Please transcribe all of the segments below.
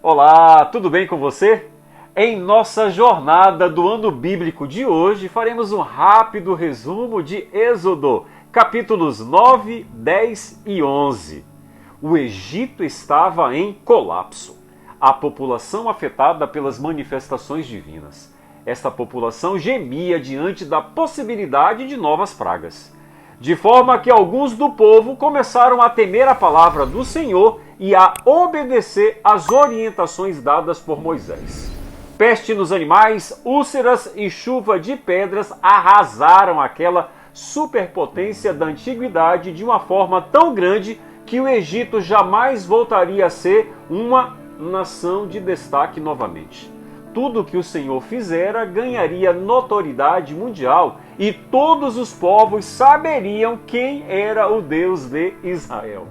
Olá, tudo bem com você? Em nossa jornada do ano bíblico de hoje, faremos um rápido resumo de Êxodo, capítulos 9, 10 e 11. O Egito estava em colapso, a população afetada pelas manifestações divinas. Esta população gemia diante da possibilidade de novas pragas, de forma que alguns do povo começaram a temer a palavra do Senhor e a obedecer às orientações dadas por Moisés. Peste nos animais, úlceras e chuva de pedras arrasaram aquela superpotência da antiguidade de uma forma tão grande que o Egito jamais voltaria a ser uma nação de destaque novamente. Tudo que o Senhor fizera ganharia notoriedade mundial e todos os povos saberiam quem era o Deus de Israel.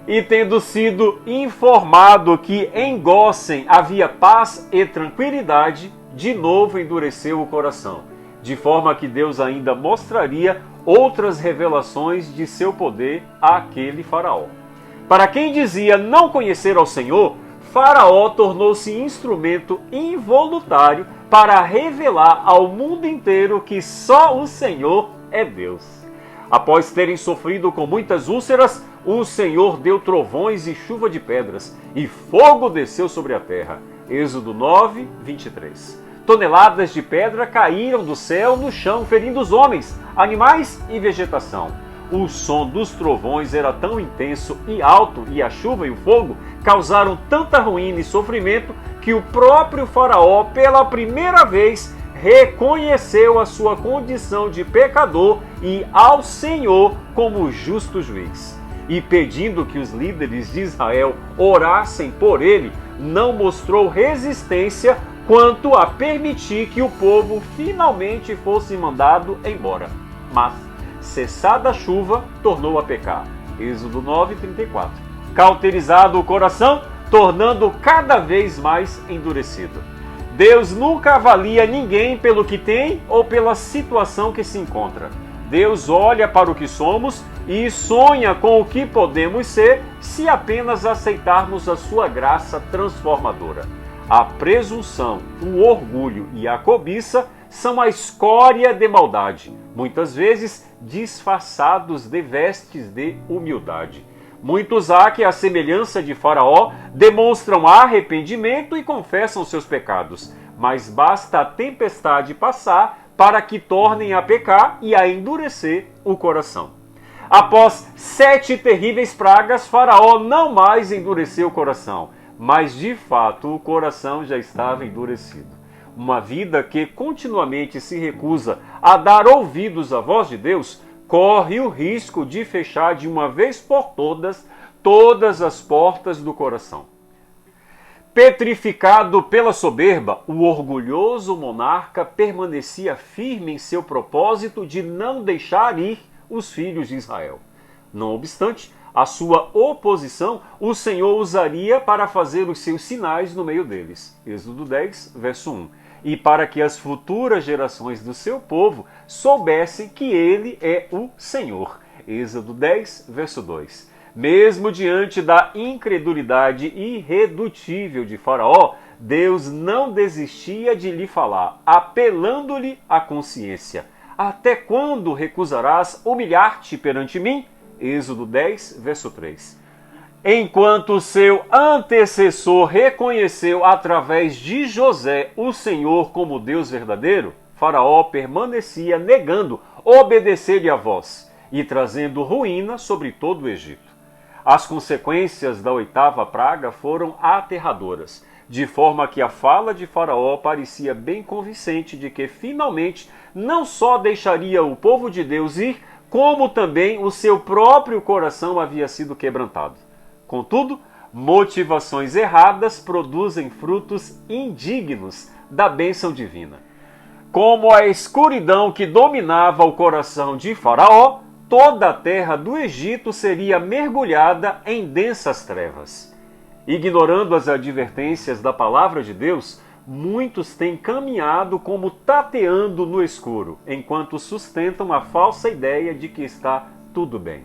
E tendo sido informado que em Gósen havia paz e tranquilidade, de novo endureceu o coração, de forma que Deus ainda mostraria outras revelações de seu poder àquele faraó. Para quem dizia não conhecer ao Senhor, Faraó tornou-se instrumento involuntário para revelar ao mundo inteiro que só o Senhor é Deus. Após terem sofrido com muitas úlceras, o Senhor deu trovões e chuva de pedras, e fogo desceu sobre a terra. Êxodo 9, 23. Toneladas de pedra caíram do céu no chão, ferindo os homens, animais e vegetação. O som dos trovões era tão intenso e alto, e a chuva e o fogo causaram tanta ruína e sofrimento que o próprio Faraó, pela primeira vez, reconheceu a sua condição de pecador e ao Senhor como justo juiz. E pedindo que os líderes de Israel orassem por ele, não mostrou resistência quanto a permitir que o povo finalmente fosse mandado embora. Mas, cessada a chuva, tornou a pecar. Êxodo 9, 34. Cauterizado o coração, tornando cada vez mais endurecido. Deus nunca avalia ninguém pelo que tem ou pela situação que se encontra. Deus olha para o que somos e sonha com o que podemos ser se apenas aceitarmos a sua graça transformadora. A presunção, o orgulho e a cobiça são a escória de maldade, muitas vezes disfarçados de vestes de humildade. Muitos há que, à semelhança de Faraó, demonstram arrependimento e confessam seus pecados, mas basta a tempestade passar para que tornem a pecar e a endurecer o coração. Após 7 terríveis pragas, Faraó não mais endureceu o coração, mas de fato o coração já estava endurecido. Uma vida que continuamente se recusa a dar ouvidos à voz de Deus, corre o risco de fechar de uma vez por todas as portas do coração. Petrificado pela soberba, o orgulhoso monarca permanecia firme em seu propósito de não deixar ir os filhos de Israel. Não obstante, a sua oposição o Senhor usaria para fazer os seus sinais no meio deles. Êxodo 10, verso 1. E para que as futuras gerações do seu povo soubessem que ele é o Senhor. Êxodo 10, verso 2. Mesmo diante da incredulidade irredutível de Faraó, Deus não desistia de lhe falar, apelando-lhe à consciência. Até quando recusarás humilhar-te perante mim? Êxodo 10, verso 3. Enquanto seu antecessor reconheceu através de José o Senhor como Deus verdadeiro, Faraó permanecia negando obedecer-lhe a voz e trazendo ruína sobre todo o Egito. As consequências da 8ª praga foram aterradoras, de forma que a fala de Faraó parecia bem convincente de que finalmente não só deixaria o povo de Deus ir, como também o seu próprio coração havia sido quebrantado. Contudo, motivações erradas produzem frutos indignos da bênção divina. Como a escuridão que dominava o coração de Faraó, toda a terra do Egito seria mergulhada em densas trevas. Ignorando as advertências da palavra de Deus, muitos têm caminhado como tateando no escuro, enquanto sustentam a falsa ideia de que está tudo bem.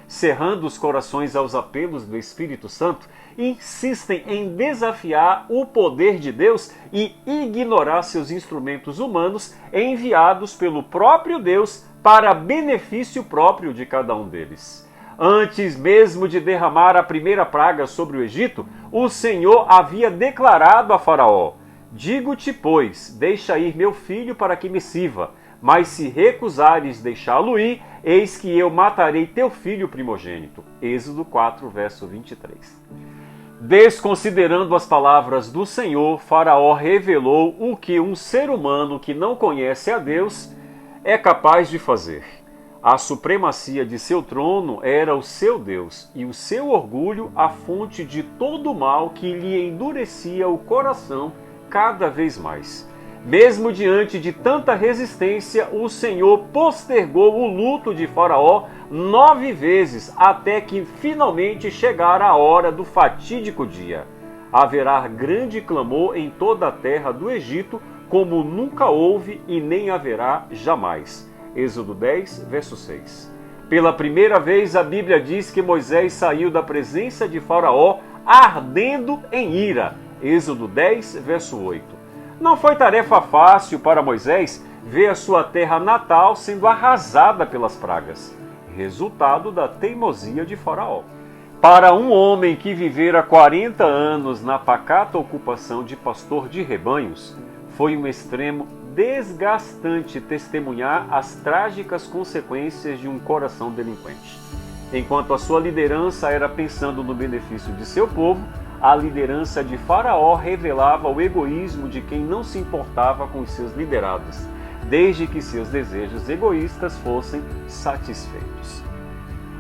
cerrando os corações aos apelos do Espírito Santo, insistem em desafiar o poder de Deus e ignorar seus instrumentos humanos enviados pelo próprio Deus para benefício próprio de cada um deles. Antes mesmo de derramar a primeira praga sobre o Egito, o Senhor havia declarado a Faraó: digo-te, pois, deixa ir meu filho para que me sirva, mas se recusares deixá-lo ir, eis que eu matarei teu filho primogênito. Êxodo 4, verso 23. Desconsiderando as palavras do Senhor, Faraó revelou o que um ser humano que não conhece a Deus é capaz de fazer. A supremacia de seu trono era o seu Deus, e o seu orgulho a fonte de todo o mal que lhe endurecia o coração cada vez mais. Mesmo diante de tanta resistência, o Senhor postergou o luto de Faraó 9 vezes, até que finalmente chegara a hora do fatídico dia. Haverá grande clamor em toda a terra do Egito, como nunca houve e nem haverá jamais. Êxodo 10, verso 6. Pela primeira vez, a Bíblia diz que Moisés saiu da presença de Faraó ardendo em ira. Êxodo 10, verso 8. Não foi tarefa fácil para Moisés ver a sua terra natal sendo arrasada pelas pragas, resultado da teimosia de Faraó. Para um homem que vivera 40 anos na pacata ocupação de pastor de rebanhos, foi um extremo desgastante testemunhar as trágicas consequências de um coração delinquente. Enquanto a sua liderança era pensando no benefício de seu povo, a liderança de Faraó revelava o egoísmo de quem não se importava com os seus liderados, desde que seus desejos egoístas fossem satisfeitos.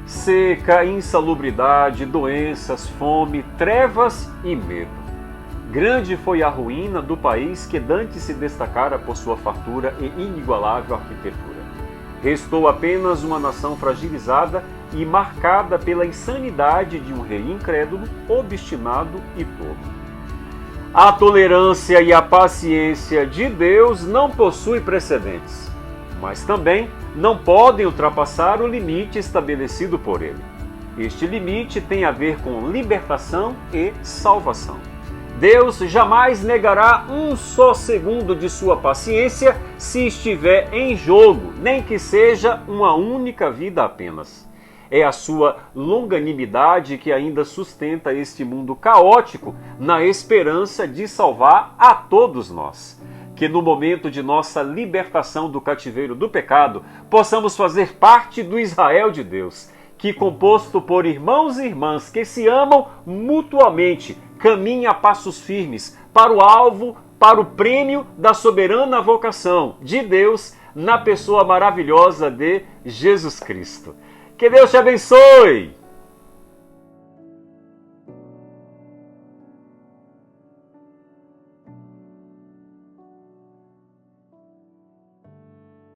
Seca, insalubridade, doenças, fome, trevas e medo. Grande foi a ruína do país que dantes se destacara por sua fartura e inigualável arquitetura. Restou apenas uma nação fragilizada e marcada pela insanidade de um rei incrédulo, obstinado e tolo. A tolerância e a paciência de Deus não possuem precedentes, mas também não podem ultrapassar o limite estabelecido por ele. Este limite tem a ver com libertação e salvação. Deus jamais negará um só segundo de sua paciência se estiver em jogo, nem que seja uma única vida apenas. É a sua longanimidade que ainda sustenta este mundo caótico na esperança de salvar a todos nós. Que no momento de nossa libertação do cativeiro do pecado, possamos fazer parte do Israel de Deus, que composto por irmãos e irmãs que se amam mutuamente, caminha a passos firmes para o alvo, para o prêmio da soberana vocação de Deus na pessoa maravilhosa de Jesus Cristo. Que Deus te abençoe!